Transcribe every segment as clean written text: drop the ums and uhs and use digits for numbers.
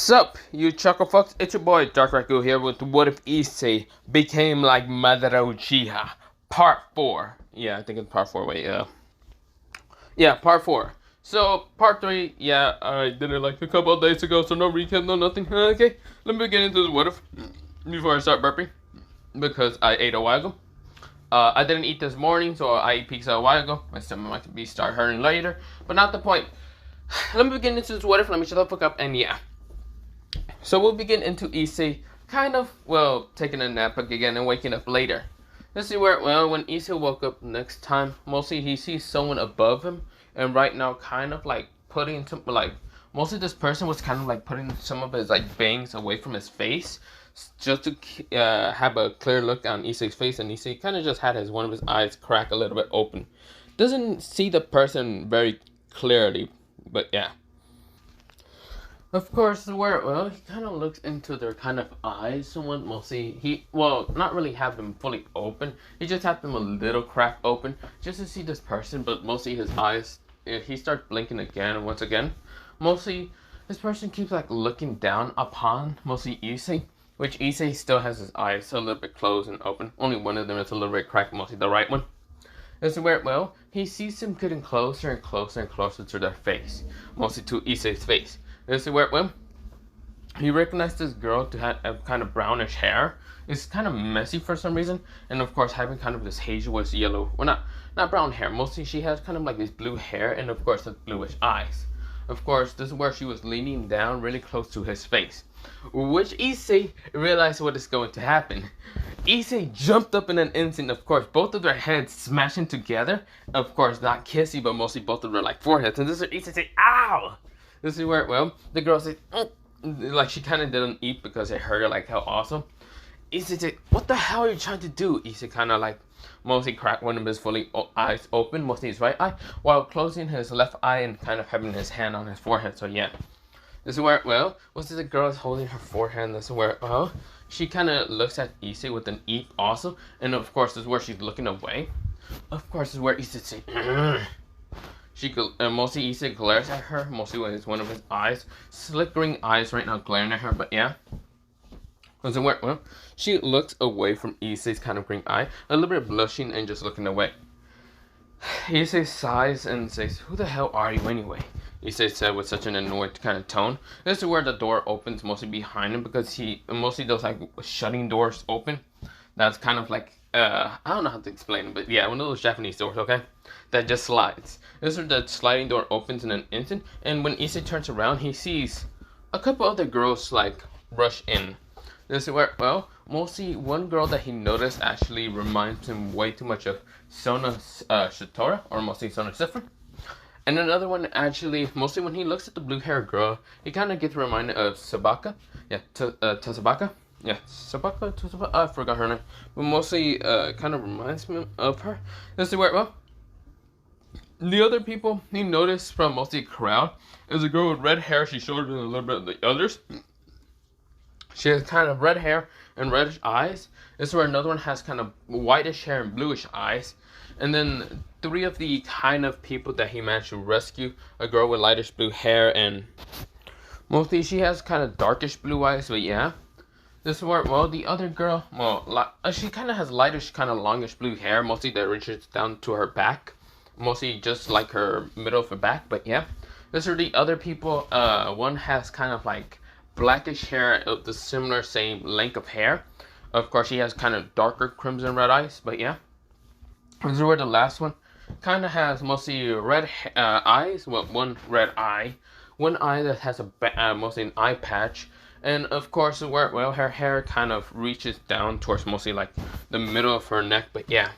Sup, you chuckle fucks? It's your boy Dark Raku here with What If Issei Became Like Madara Uchiha, Part 4. Yeah, I think it's Part 4. Wait, yeah, Part 4. So, Part 3, yeah, I did it like a couple of days ago, so no recap, no nothing. Okay, let me get into the What If before I start burping, because I ate a while ago. I didn't eat this morning, so I ate pizza a while ago. My stomach might be start hurting later, but not the point. Let me begin into this What If, let me shut the fuck up, and yeah. So we'll begin into Issei kind of, well, taking a nap again and waking up later. Let's see where, well, when Issei woke up next time, mostly he sees someone above him, and right now kind of like putting some, like, mostly this person was kind of like putting some of his like bangs away from his face, just to have a clear look on Issei's face, and Issei kind of just had one of his eyes crack a little bit open. Doesn't see the person very clearly, but yeah. Of course, where, well, he kind of looks into their kind of eyes somewhat. Mostly, not really have them fully open. He just have them a little crack open just to see this person, but mostly his eyes, he starts blinking again and once again. Mostly, this person keeps like looking down upon mostly Issei, which Issei still has his eyes a little bit closed and open. Only one of them is a little bit cracked, mostly the right one. This is where, well, he sees them getting closer and closer and closer to their face, mostly to Issei's face. This is where, well, he recognized this girl to have a kind of brownish hair. It's kind of messy for some reason, and of course having kind of this hazelwood yellow, well, not brown hair. Mostly she has kind of like this blue hair, and of course the bluish eyes. Of course, this is where she was leaning down really close to his face, which Issei realized what is going to happen. Issei jumped up in an instant. Of course, both of their heads smashing together. Of course, not kissing, but mostly both of their like foreheads. And this is where Issei say, "Ow!" This is where, well, the girl said, like she kind of didn't eat because it hurt her like how awesome. Issei said, "What the hell are you trying to do?" Issei kind of like mostly cracked one of his fully eyes open, mostly his right eye, while closing his left eye and kind of having his hand on his forehead. So yeah, this is where, well, what's the girl is holding her forehead. This is where, well, she kind of looks at Issei with an eep also, and of course this is where she's looking away. Of course, this is where Issei said, mostly Issei glares at her, mostly with one of his eyes, slick green eyes right now glaring at her, but yeah. So where, well, she looks away from Issei's kind of green eye, a little bit blushing and just looking away. Issei sighs and says, "Who the hell are you anyway?" Issei said with such an annoyed kind of tone. This is where the door opens mostly behind him, because mostly those like shutting doors open. That's kind of like, I don't know how to explain it, but yeah, one of those Japanese doors, okay? That just slides. This is the sliding door opens in an instant, and when Issei turns around, he sees a couple other girls like rush in. This is where, well, mostly one girl that he noticed actually reminds him way too much of Sona Shitora, or mostly Sona Sifra. And another one actually, mostly when he looks at the blue-haired girl, he kind of gets reminded of Sabaka. Yeah, Tsubaka. Yeah, Tsubaka, I forgot her name. But mostly kind of reminds me of her. This is where, well, the other people he noticed from mostly crowd is a girl with red hair. She's shorter than a little bit of the others. She has kind of red hair and reddish eyes. This is where another one has kind of whitish hair and bluish eyes. And then three of the kind of people that he managed to rescue, a girl with lightish blue hair, and mostly she has kind of darkish blue eyes, but yeah. This is where, well, the other girl, well, she kind of has lightish, kind of longish blue hair, mostly that reaches down to her back. Mostly just like her middle of her back, but yeah. This are the other people. One has kind of like blackish hair of the similar same length of hair. Of course, she has kind of darker crimson red eyes, but yeah. This is where the last one kind of has mostly red eyes. Well, one red eye. One eye that has mostly an eye patch. And of course, where, well, her hair kind of reaches down towards mostly like the middle of her neck, but yeah.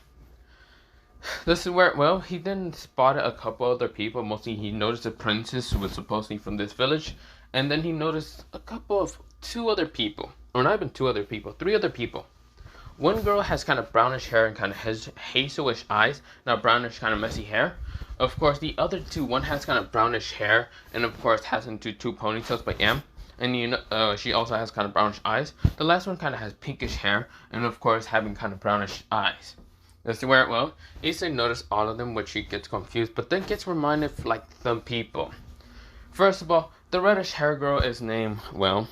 This is where, well, he then spotted a couple other people. Mostly he noticed a princess who was supposedly from this village. And then he noticed two other people. Or not even two other people, three other people. One girl has kind of brownish hair and kind of hazelish eyes. Now brownish kind of messy hair. Of course, the other two, one has kind of brownish hair. And of course has into two ponytails, but yeah. And she also has kind of brownish eyes. The last one kind of has pinkish hair. And of course having kind of brownish eyes. That's where, well, Issei noticed all of them, which he gets confused, but then gets reminded of like some people. First of all, The reddish hair girl is named, well,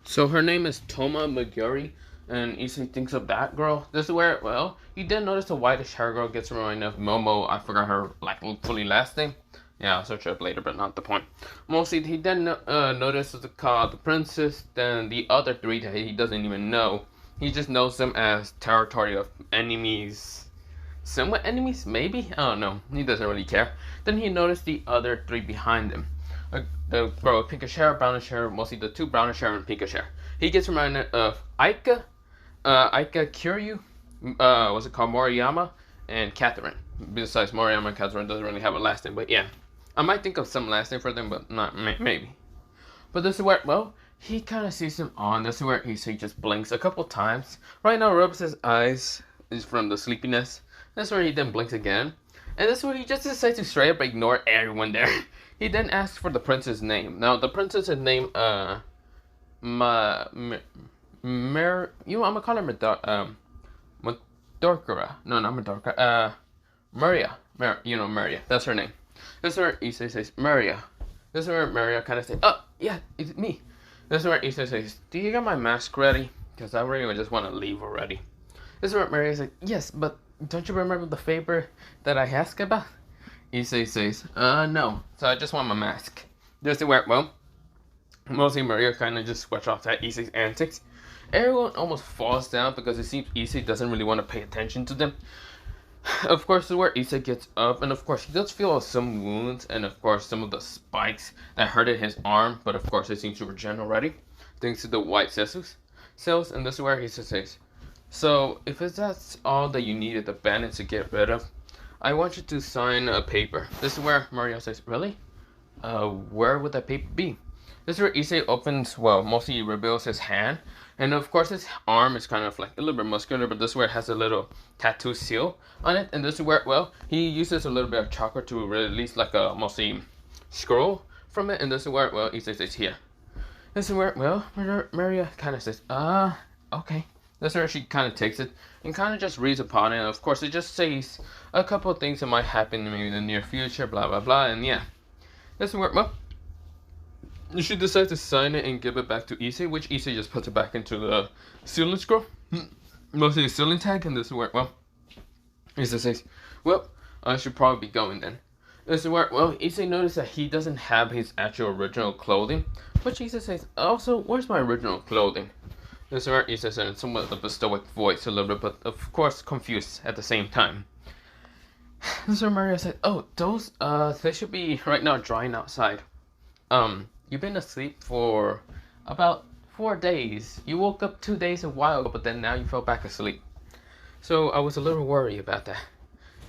so her name is Toma Maguri, and Issei thinks of that girl. This is where, well, you did notice the whitish hair girl gets reminded of Momo. I forgot her, like, fully last name. Yeah, I'll search it up later, but not the point. Mostly, he then notices the princess, then the other three that he doesn't even know. He just knows them as territory of enemies. Somewhat enemies, maybe? I don't know. He doesn't really care. Then he noticed the other three behind him. The girl with pinkish hair, brownish hair, mostly the two brownish hair and pinkish hair. He gets reminded of Aika, Kiryu, what's it called, Moriyama, and Catherine. Besides, Moriyama and Catherine doesn't really have a last name, but yeah. I might think of some last name for them, but not maybe. But this is where, well, he kind of sees them on. This is where he just blinks a couple times. Right now, rubs his eyes is from the sleepiness. That's where he then blinks again. And this is where he just decides to straight up ignore everyone there. He then asks for the prince's name. Now, the princess is named, I'm gonna call her Madorkara. No, not Madorkara. Maria. Maria. That's her name. This is where Issei says, Maria. This is where Maria kind of says, oh, yeah, it's me. This is where Issei says, do you got my mask ready? Because I really just want to leave already. This is where Maria says, yes, but don't you remember the favor that I asked about? Issei says, no. So I just want my mask. This is where, well, mostly Maria kind of just switch off at Issei's antics. Everyone almost falls down because it seems Issei doesn't really want to pay attention to them. Of course, this is where Issei gets up, and of course, he does feel some wounds, and of course, some of the spikes that hurted his arm, but of course, it seems to regenerate already, thanks to the white cells, and this is where he says, so, if that's all that you needed the bandits to get rid of, I want you to sign a paper. This is where Mario says, really? Where would that paper be? This is where Issei opens, well, mostly reveals his hand. And of course his arm is kind of like a little bit muscular, but this is where it has a little tattoo seal on it. And this is where, well, he uses a little bit of chocolate to release like a mostly scroll from it. And this is where, well, Issei says here. This is where, well, Maria kind of says, okay. This is where she kind of takes it and kind of just reads upon it. And of course it just says a couple of things that might happen maybe in the near future, blah, blah, blah. And yeah, this is where, well, she decides to sign it and give it back to Issei, which Issei just puts it back into the sealing scroll. Mostly the sealing tag, and this is where, well, Issei says, well, I should probably be going then. This is where, well, Issei noticed that he doesn't have his actual original clothing, which Issei says, also, where's my original clothing? This is where Issei says in somewhat of a stoic voice a little bit, but of course confused at the same time. This is where Mario said, oh, those, they should be right now drying outside. You've been asleep for about 4 days. You woke up 2 days a while ago, but then now you fell back asleep. So I was a little worried about that.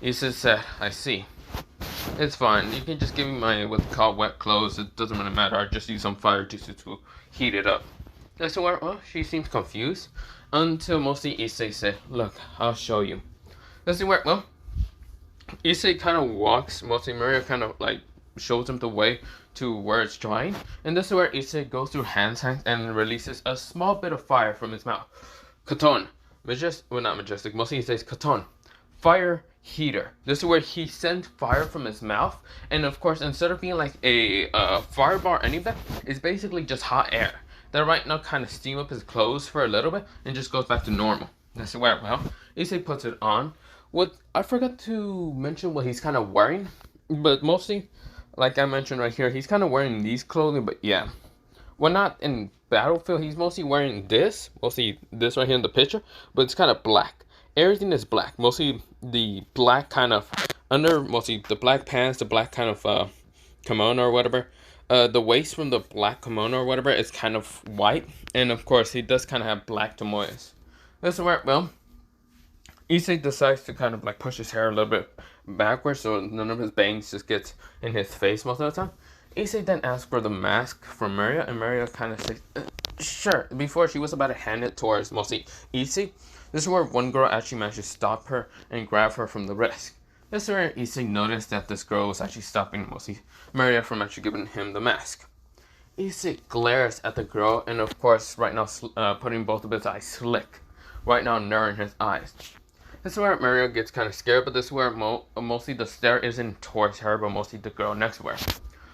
Issei said, I see. It's fine. You can just give me my what's called wet clothes. It doesn't really matter. I just use some fire to heat it up. That's where, well, she seems confused. Until mostly Issei said, look, I'll show you. That's where, well, Issei kind of walks. Mostly Maria kind of like shows him the way to where it's drying, and this is where Issei goes through hand signs and releases a small bit of fire from his mouth. Katon. Not majestic, mostly he says Katon. Fire heater. This is where he sends fire from his mouth, and of course, instead of being like a firebar or any of that, it's basically just hot air that right now kind of steam up his clothes for a little bit and just goes back to normal. This is where, well, Issei puts it on. What I forgot to mention what he's kind of wearing, but mostly, like I mentioned right here, he's kind of wearing these clothing, but yeah. Well, not in Battlefield, he's mostly wearing mostly this right here in the picture, but it's kind of black. Everything is black, mostly the black kind of mostly the black pants, the black kind of kimono or whatever. The waist from the black kimono or whatever is kind of white, and of course he does kind of have black tomoyas. This is where, well, Issei decides to kind of like push his hair a little bit backwards so none of his bangs just gets in his face most of the time. Issei then asks for the mask from Maria, and Maria kind of says, sure, before she was about to hand it towards mostly Issei. This is where one girl actually managed to stop her and grab her from the wrist. This is where Issei noticed that this girl was actually stopping mostly Maria from actually giving him the mask. Issei glares at the girl, and of course right now putting both of his eyes slick. Right now narrowing his eyes. This is where Mario gets kind of scared, but this is where mostly the stare isn't towards her, but mostly the girl next to her.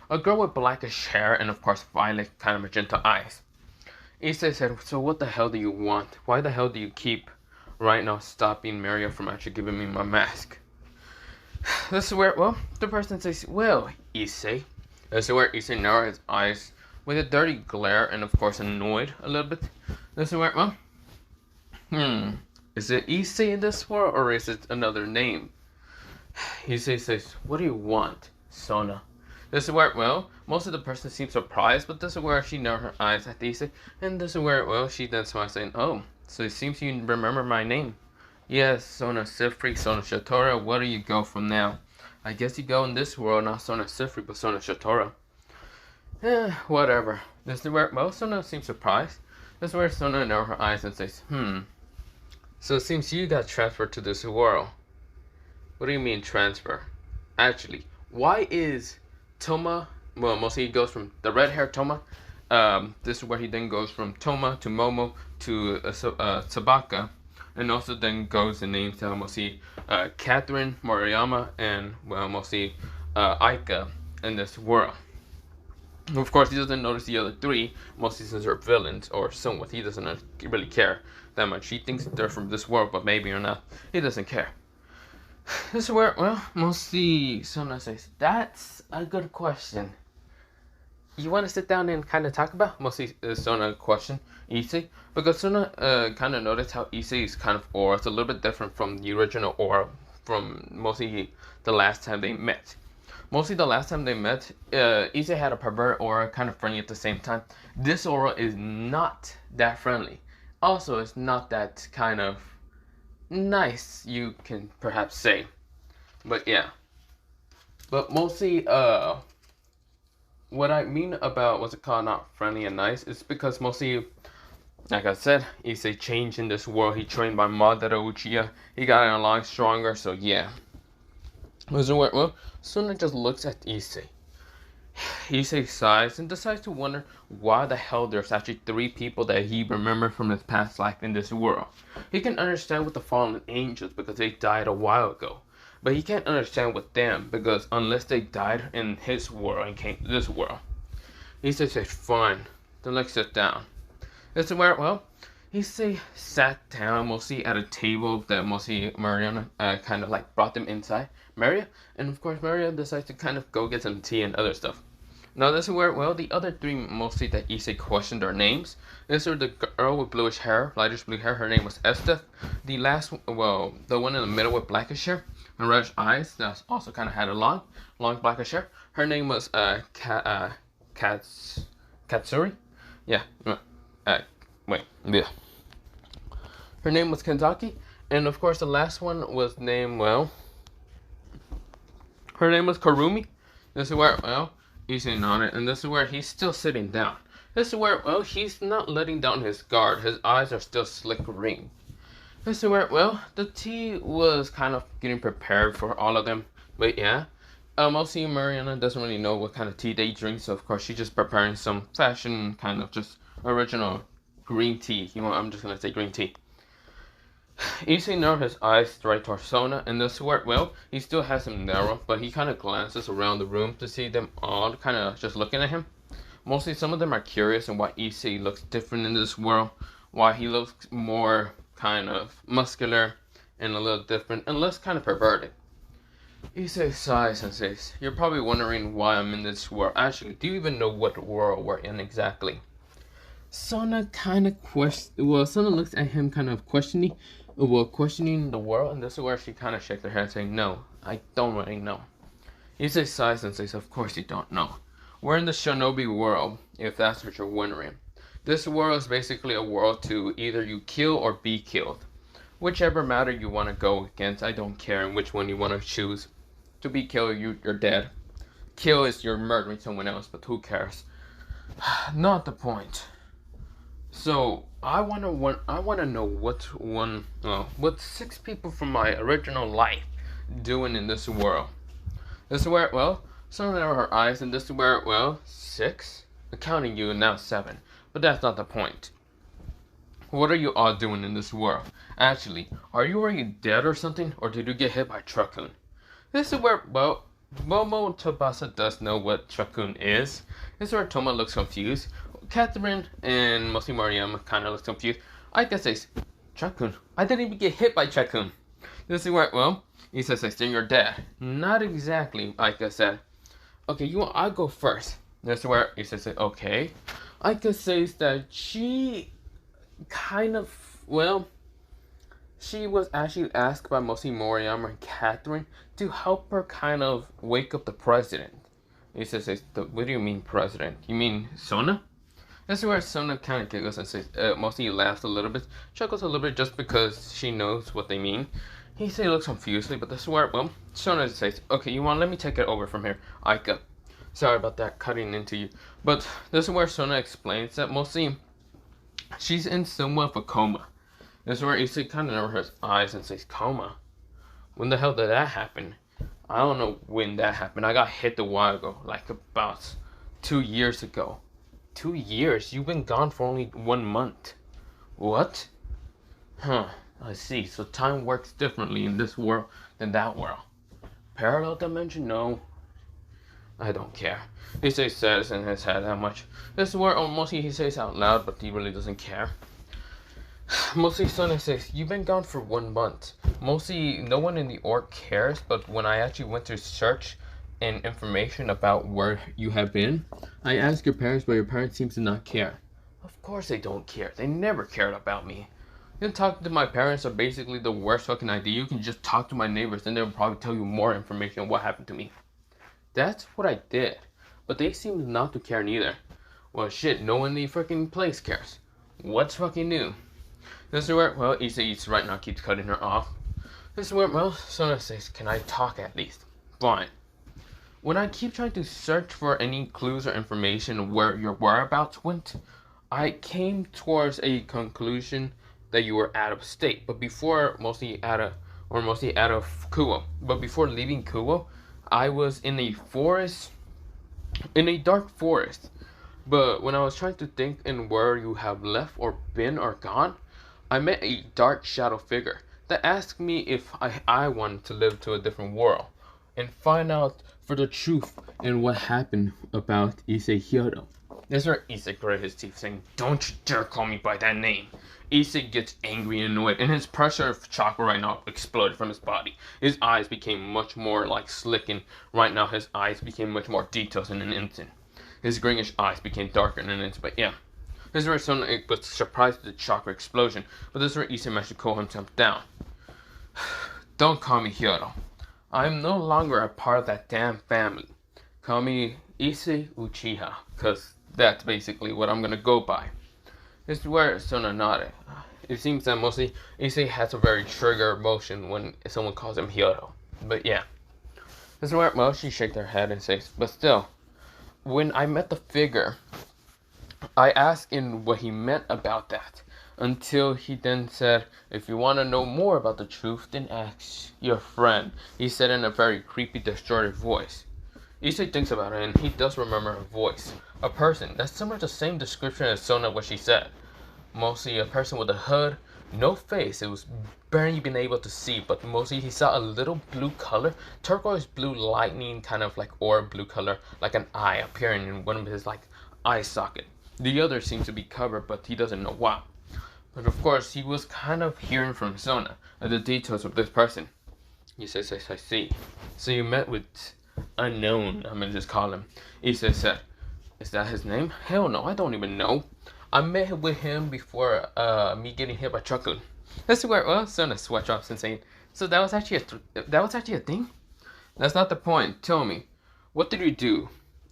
A girl with blackish hair and of course violet kind of magenta eyes. Issei said, so what the hell do you want? Why the hell do you keep right now stopping Maria from actually giving me my mask? This is where, well, the person says, well, Issei. This is where Issei narrowed his eyes with a dirty glare and of course annoyed a little bit. This is where, well, is it Issei in this world or is it another name? Issei says, what do you want, Sona? This is where, well, most of the person seems surprised, but this is where she narrowed her eyes at Issei, and this is where, well, she then smiles saying, oh, so it seems you remember my name. Yes, Sona Sifri, Sona Shatora, where do you go from now? I guess you go in this world, not Sona Sifri, but Sona Shatora. Whatever. This is where, well, Sona seems surprised. This is where Sona narrows her eyes and says, so it seems you got transferred to this world. What do you mean transfer? Actually, why is Toma, well, mostly he goes from the red hair Toma, this is where he then goes from Toma to Momo to Sabaka, and also then goes and names mostly Catherine, Moriyama, and well, mostly Aika in this world. Of course, he doesn't notice the other three, mostly since they're villains or somewhat. He doesn't really care that much. He thinks they're from this world, but maybe or not, he doesn't care. This is where, well, mostly Sona says, that's a good question. You want to sit down and kind of talk about? Mostly Sona question Issei, because Sona kind of noticed how Issei's kind of aura is a little bit different from the original aura from mostly the last time they met. Mostly the last time they met, Issei had a pervert aura, kind of friendly at the same time. This aura is not that friendly. Also, it's not that kind of nice, you can perhaps say. But yeah. But mostly, what I mean about what's it called, not friendly and nice, is because mostly, like I said, Issei changed in this world. He trained by Madara Uchiha. He got along stronger, so yeah. Well, Sona just looks at Issei. Issei sighs and decides to wonder why the hell there's actually 3 people that he remembered from his past life in this world. He can understand with the fallen angels because they died a while ago. But he can't understand with them because unless they died in his world and came to this world. Issei says, fine, then let's sit down. This is where, well, Issei sat down mostly at a table that mostly Mariana kind of like brought them inside. Maria, and of course Maria decides to kind of go get some tea and other stuff. Now this is where, well, the other 3 mostly that Issei questioned their names. This is the girl with bluish hair, lightish blue hair, her name was Esteth. The last, well, the one in the middle with blackish hair and reddish eyes, that also kind of had a long blackish hair. Her name was Katsuri? Yeah, wait, yeah. Her name was Kenzaki, and of course the last one was named, well, her name was Karumi. This is where, well, Issei nodded, and this is where he's still sitting down. This is where, well, he's not letting down his guard. His eyes are still slickering. This is where, well, the tea was kind of getting prepared for all of them. But yeah, mostly Mariana doesn't really know what kind of tea they drink, so of course she's just preparing some fashion kind of just original green tea. You know, I'm just gonna say green tea. Issei narrowed his eyes straight towards Sona, and this where, well, he still has them narrow, but he kind of glances around the room to see them all kind of just looking at him. Mostly some of them are curious on why Issei looks different in this world, why he looks more kind of muscular and a little different and less kind of perverted. Issei sighs and says, you're probably wondering why I'm in this world. Actually, do you even know what world we're in exactly? Sona kind of Sona looks at him kind of questioning the world, and this is where she kind of shakes her head saying, no, I don't really know. Issei sighs and says, of course you don't know. We're in the shinobi world, if that's what you're wondering. This world is basically a world to either you kill or be killed. Whichever matter you want to go against, I don't care in which one you want to choose. To be killed, you're dead. Kill is you're murdering someone else, but who cares? Not the point. So I wanna know what 6 people from my original life doing in this world. This is where, well, some of them are her eyes, and this is where, well, 6, counting you, and now 7. But that's not the point. What are you all doing in this world? Actually, are you already dead or something, or did you get hit by a truckload? This is where, well, Momo Tabasa does know what Chakun is. This is where Toma looks confused. Catherine and mostly Mariam kind of looks confused. I guess it's Chakun. I didn't even get hit by Chakun. This is where, well, he says, I think you're dead. Not exactly, Aika said. Okay, I'll go first. This is where he says, okay. Aika says that she kind of, well, she was actually asked by mostly Moriarty and Catherine to help her kind of wake up the president. He says, what do you mean president? You mean Sona? This is where Sona kind of giggles and says, mostly laughs a little bit, chuckles a little bit just because she knows what they mean. He looks confused, but this is where, well, Sona says, okay, let me take it over from here. Aika. Sorry about that, cutting into you. But this is where Sona explains that mostly she's in somewhat of a coma. This is where Issei kind of never her eyes and says, coma? When the hell did that happen? I don't know when that happened. I got hit a while ago, like about 2 years ago. 2 years? You've been gone for only 1 month. What? Huh, I see. So time works differently in this world than that world. Parallel dimension? No. I don't care. Issei says in his head how much. This is where mostly he says out loud, but he really doesn't care. Mostly Sona says, you've been gone for 1 month. Mostly no one in the org cares, but when I actually went to search and information about where you have been, I asked your parents, but your parents seem to not care. Of course they don't care. They never cared about me. You talking to my parents are basically the worst fucking idea. You can just talk to my neighbors and they'll probably tell you more information on what happened to me. That's what I did. But they seem not to care neither. Well shit, no one in the freaking place cares. What's fucking new? This is where, well, Issei right now keeps cutting her off. This is where, well, Sona says, can I talk at least? Fine. When I keep trying to search for any clues or information where your whereabouts went, I came towards a conclusion that you were out of state, but before mostly out of Kuo. But before leaving Kuo, I was in a forest, in a dark forest. But when I was trying to think in where you have left or been or gone, I met a dark shadow figure that asked me if I wanted to live to a different world and find out for the truth and what happened about Issei Hyodo. That's where Issei gritted his teeth saying, don't you dare call me by that name. Issei gets angry and annoyed and his pressure of chakra right now exploded from his body. His eyes became much more like slick and right now his eyes became much more detailed in an instant. His greenish eyes became darker in an instant, but yeah. This is where Sona was surprised at the chakra explosion, but this is where Issei managed to calm himself down. Don't call me Hyodo. I am no longer a part of that damn family. Call me Issei Uchiha, because that's basically what I'm gonna go by. This is where Sona nodded. It seems that mostly Issei has a very trigger emotion when someone calls him Hyodo. But yeah. This is where, well, she shakes her head and says, but still, when I met the figure, I asked him what he meant about that, until he then said, if you want to know more about the truth, then ask your friend. He said in a very creepy, distorted voice. Issei thinks about it, and he does remember her voice. A person, that's similar to the same description as Sona what she said. Mostly a person with a hood, no face, it was barely been able to see, but mostly he saw a little blue color, turquoise blue lightning, kind of like orb blue color, like an eye appearing in one of his like eye socket. The other seems to be covered, but he doesn't know why. But of course, he was kind of hearing from Sona the details of this person. He says, I see. So you met with unknown, I'm gonna just call him. Issei said, is that his name? Hell no, I don't even know. I met with him before me getting hit by Chakun. That's where, well, Sona switched off and saying, so that was actually a thing? That's not the point. Tell me, what did you do?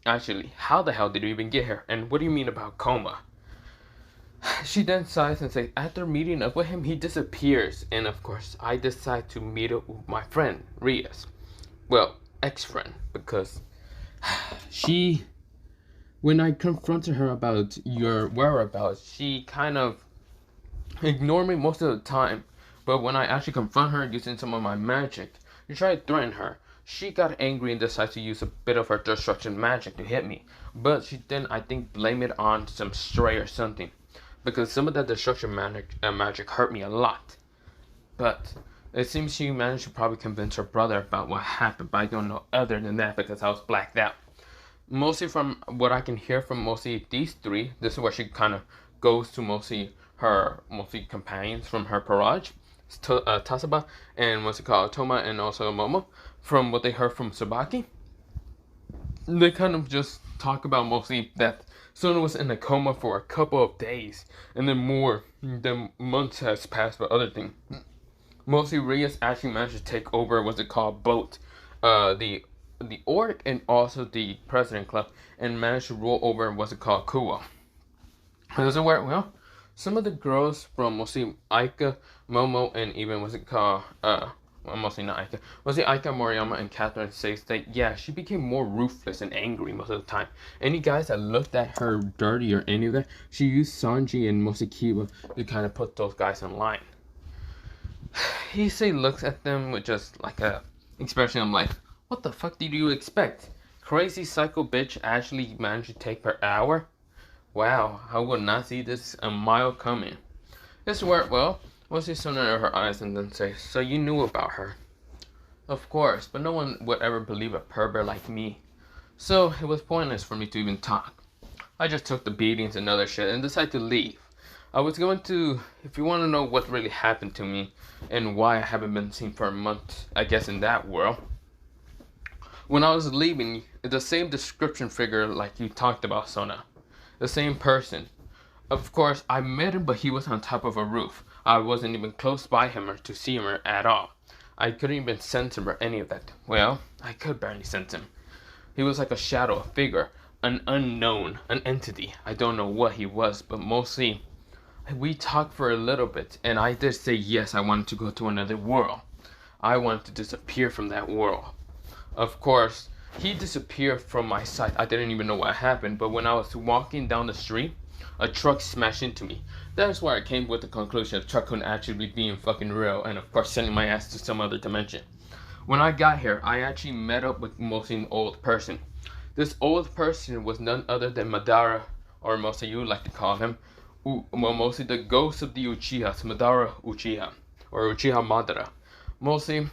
Actually, how the hell did you even get here? And what do you mean about coma? She then sighs and says, after meeting up with him, he disappears. And of course, I decide to meet up with my friend, Rias. Well, ex-friend, because when I confronted her about your whereabouts, she kind of ignored me most of the time. But when I actually confront her using some of my magic, to try to threaten her, she got angry and decided to use a bit of her destruction magic to hit me. But she then, I think, blamed it on some stray or something. Because some of that destruction magic hurt me a lot. But It seems she managed to probably convince her brother about what happened, but I don't know other than that because I was blacked out. Mostly from what I can hear from mostly these three, this is where she kind of goes to mostly her mostly companions from her garage, Tasaba and what's it called, Toma and also Momo. From what they heard from Tsubaki, they kind of just talk about mostly that Sona was in a coma for a couple of days, and then more than months has passed for other things. Mostly Rias actually managed to take over what's it called both the org and also the president club, and managed to rule over what's it called Kuwa. How does it work? Well, some of the girls from mostly Aika, Momo, and even what's it called well, mostly not Aika. Mostly Aika, Moriyama, and Catherine says that yeah, she became more ruthless and angry most of the time. Any guys that looked at her dirty or any of that, she used Sanji and mostly Kiba to kind of put those guys in line. Issei looks at them with just like a expression. I'm like, what the fuck did you expect? Crazy psycho bitch actually managed to take per hour? Wow, I would not see this a mile coming. This worked well. Mostly Sona in her eyes and then say, so you knew about her? Of course, but no one would ever believe a pervert like me. So it was pointless for me to even talk. I just took the beatings and other shit and decided to leave. I was going to, if you want to know what really happened to me and why I haven't been seen for a month, I guess in that world. When I was leaving, the same description figure like you talked about, Sona. The same person. Of course, I met him, but he was on top of a roof. I wasn't even close by him or to see him or at all. I couldn't even sense him or any of that. Well, I could barely sense him. He was like a shadow, a figure, an unknown, an entity. I don't know what he was, but mostly we talked for a little bit, and I did say yes, I wanted to go to another world. I wanted to disappear from that world. Of course, he disappeared from my sight. I didn't even know what happened, but when I was walking down the street, a truck smashed into me. That's where I came with the conclusion of truck couldn't actually be being fucking real, and of course sending my ass to some other dimension. When I got here, I actually met up with mostly an old person. This old person was none other than Madara, or mostly you like to call him, well, mostly the ghost of the Uchihas, Madara Uchiha, or Uchiha Madara. Mostly,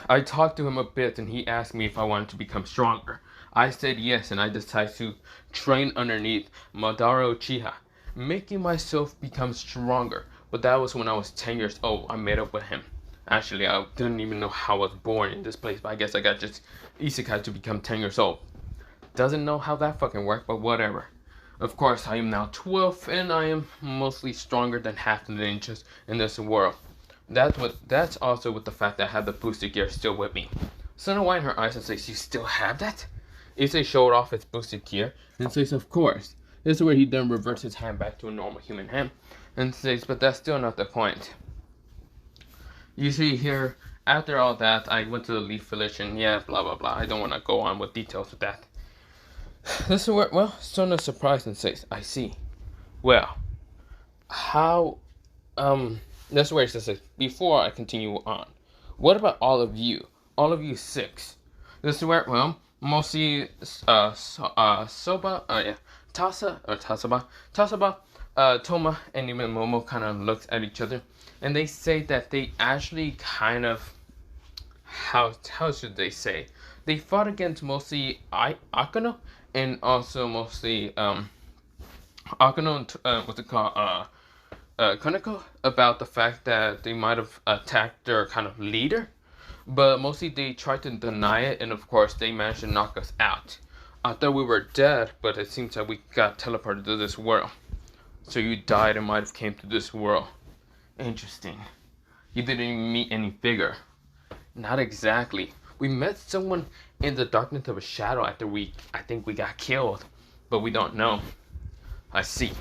I talked to him a bit and he asked me if I wanted to become stronger. I said yes, and I decided to train underneath Madara Uchiha, making myself become stronger. But that was when I was 10 years old. I met up with him. Actually, I didn't even know how I was born in this place, but I guess I got just Isekai to become 10 years old. Doesn't know how that fucking worked, but whatever. Of course, I am now 12, and I am mostly stronger than half the ninjas in this world. That's also with the fact that I have the boosted gear still with me. Sona winds her eyes and says, you still have that? Issei showed off his boosted gear and says, of course. This is where he then reverts his hand back to a normal human hand and says, but that's still not the point. You see here, after all that, I went to the Leaf Village and yeah, blah blah blah. I don't want to go on with details with that. This is where, well, Sona's surprised and says, I see. Well, how, that's where it says, before I continue on, what about all of you 6? This is where, well, mostly, Tasaba, Toma, and even Momo kind of looked at each other, and they say that they actually kind of, how should they say, they fought against mostly Akano, and also mostly, Akano and, what's it called, Kaneko, about the fact that they might have attacked their kind of leader, but mostly they tried to deny it, and of course they managed to knock us out. I thought we were dead, but it seems that we got teleported to this world. So you died and might have came to this world. Interesting. You didn't even meet any figure. Not exactly. We met someone in the darkness of a shadow after I think we got killed, but we don't know. I see.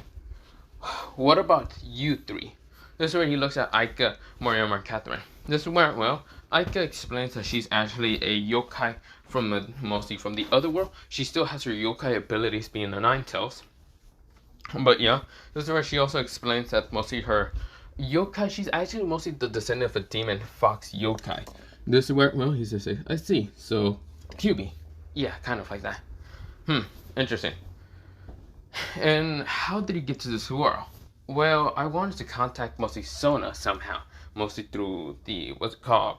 What about you 3? This is where he looks at Aika, Moriyama, and Catherine. This is where, well, Aika explains that she's actually a yokai from mostly from the other world. She still has her yokai abilities being the Nine Tails. But yeah, this is where she also explains that mostly her yokai, she's actually mostly the descendant of a demon fox yokai. This is where, well, he says, I see. So, QB. Yeah, kind of like that. Interesting. And how did he get to this world? Well, I wanted to contact mostly Sona somehow, mostly through the, what's it called,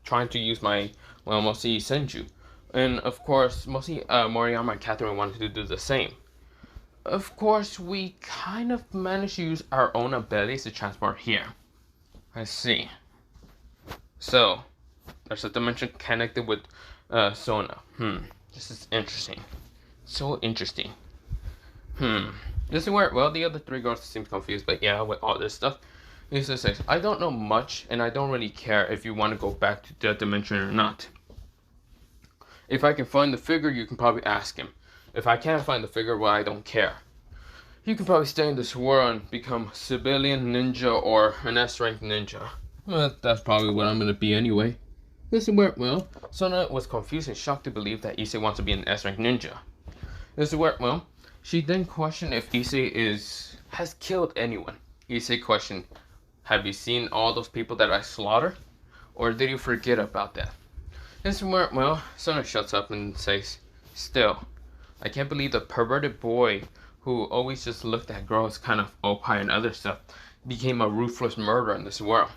trying to use my, well, mostly Senju. And of course, mostly Moriyama and Catherine wanted to do the same. Of course, we kind of managed to use our own abilities to transport here. I see. So, there's a dimension connected with Sona. This is interesting. So interesting. This is where, well, the other three girls seem confused, but yeah, with all this stuff. Issei says, I don't know much, and I don't really care if you want to go back to that dimension or not. If I can find the figure, you can probably ask him. If I can't find the figure, well, I don't care. You can probably stay in this world and become civilian ninja or an S-rank ninja. Well, that's probably what I'm going to be anyway. This is where, well, Sona was confused and shocked to believe that Issei wants to be an S-rank ninja. This is where, well, she then questioned if Issei has killed anyone. Issei questioned, have you seen all those people that I slaughtered? Or did you forget about that? This is where, well, Sona shuts up and says, still, I can't believe the perverted boy who always just looked at girls kind of opie and other stuff became a ruthless murderer in this world.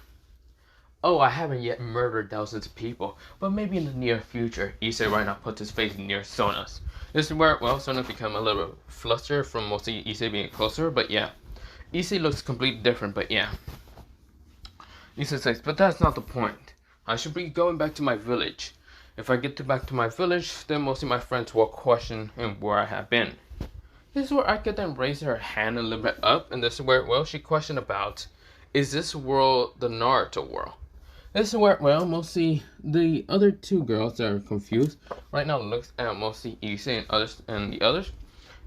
Oh, I haven't yet murdered thousands of people, but maybe in the near future. Issei right now puts his face near Sona's. This is where, well, Sona become a little bit flustered from mostly Issei being closer, but yeah. Issei looks completely different, but yeah. Issei says, but that's not the point. I should be going back to my village. If I get back to my village, then mostly my friends will question where I have been. This is where I could then raise her hand a little bit up, and this is where, well, she questioned about, is this world the Naruto world? This is where, well, mostly the other two girls that are confused right now looks at mostly Issei and the others.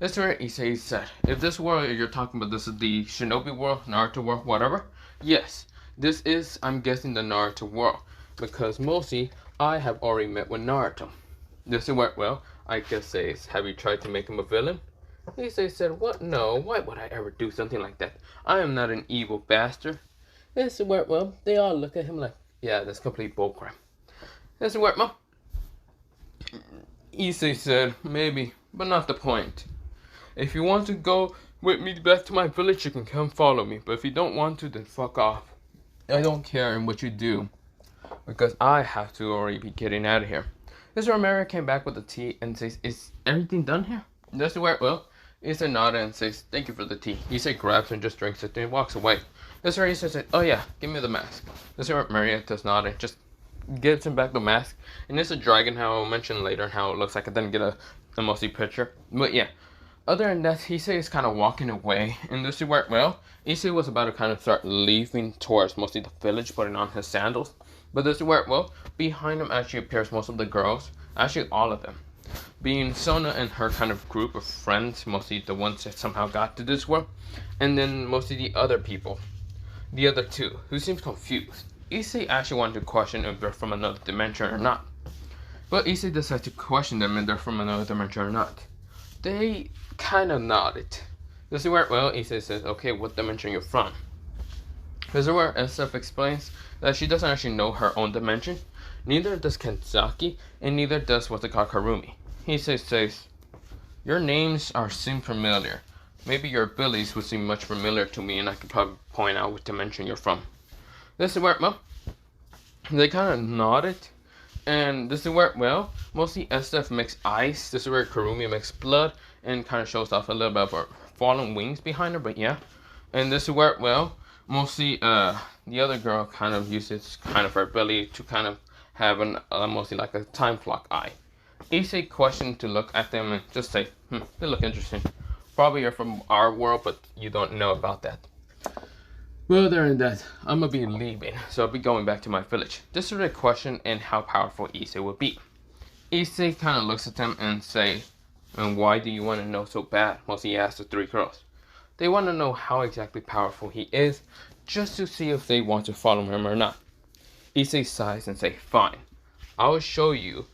This is where Issei said, if this world you're talking about, this is the Shinobi world, Naruto world, whatever. Yes, this is, I'm guessing, the Naruto world, because mostly I have already met with Naruto. This is where, well, I guess says, have you tried to make him a villain? Issei said, what? No, why would I ever do something like that? I am not an evil bastard. This is where, well, they all look at him like, yeah, that's complete bullcrap. This is where, well, Issei said, maybe, but not the point. If you want to go with me back to my village, you can come follow me. But if you don't want to, then fuck off. I don't care in what you do, because I have to already be getting out of here. This is where Maria came back with the tea and says, is everything done here? This is where, well, Issei nodded and says, thank you for the tea. Issei grabs and just drinks it and walks away. This is where Issei said, oh yeah, give me the mask. This is where Maria does nod and just gives him back the mask. And it's a dragon, how I'll mention later how it looks like. I didn't get a mostly picture. But yeah, other than that, Issei is kind of walking away. And this is where, well, Issei was about to kind of start leaving towards mostly the village, putting on his sandals. But this is where, well, behind him actually appears most of the girls. Actually, all of them. Being Sona and her kind of group of friends, mostly the ones that somehow got to this world, and then mostly the other people, the other two, who seems confused. Issei actually wanted to question if they're from another dimension or not, but Issei decided to question them if they're from another dimension or not. They kind of nodded. This is where, well, Issei says, okay, what dimension you're from? This is where SF explains that she doesn't actually know her own dimension. Neither does Kenzaki, and neither does what's it called, Karumi. He says, your names seem familiar. Maybe your abilities would seem much familiar to me, and I could probably point out what dimension you're from. This is where, well, they kind of nodded, and this is where, well, mostly SF makes ice. This is where Karumi makes blood, and kind of shows off a little bit of her fallen wings behind her, but yeah. And this is where, well, mostly the other girl kind of uses kind of her ability to kind of have an mostly like a time clock eye. Issei questioned to look at them and just say, they look interesting. Probably you're from our world, but you don't know about that. Well, other than that, I'm gonna be leaving, so I'll be going back to my village. This is a question and how powerful Issei will be. Issei kind of looks at them and say, and why do you want to know so bad? Mostly he asks the three girls. They want to know how exactly powerful he is, just to see if they want to follow him or not. Issei sighs and say, fine, I'll show you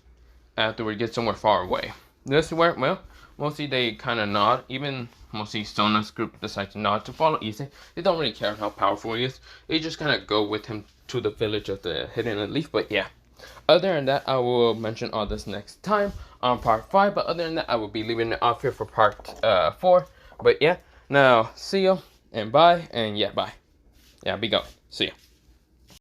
after we get somewhere far away. This is where, well, mostly they kind of nod. Even mostly Sona's group decides to nod to follow Issei. They don't really care how powerful he is. They just kind of go with him to the village of the Hidden Leaf. But yeah, other than that, I will mention all this next time on part 5. But other than that, I will be leaving it off here for part 4. But yeah, now see you and bye. And yeah, bye. Yeah, be going. See ya.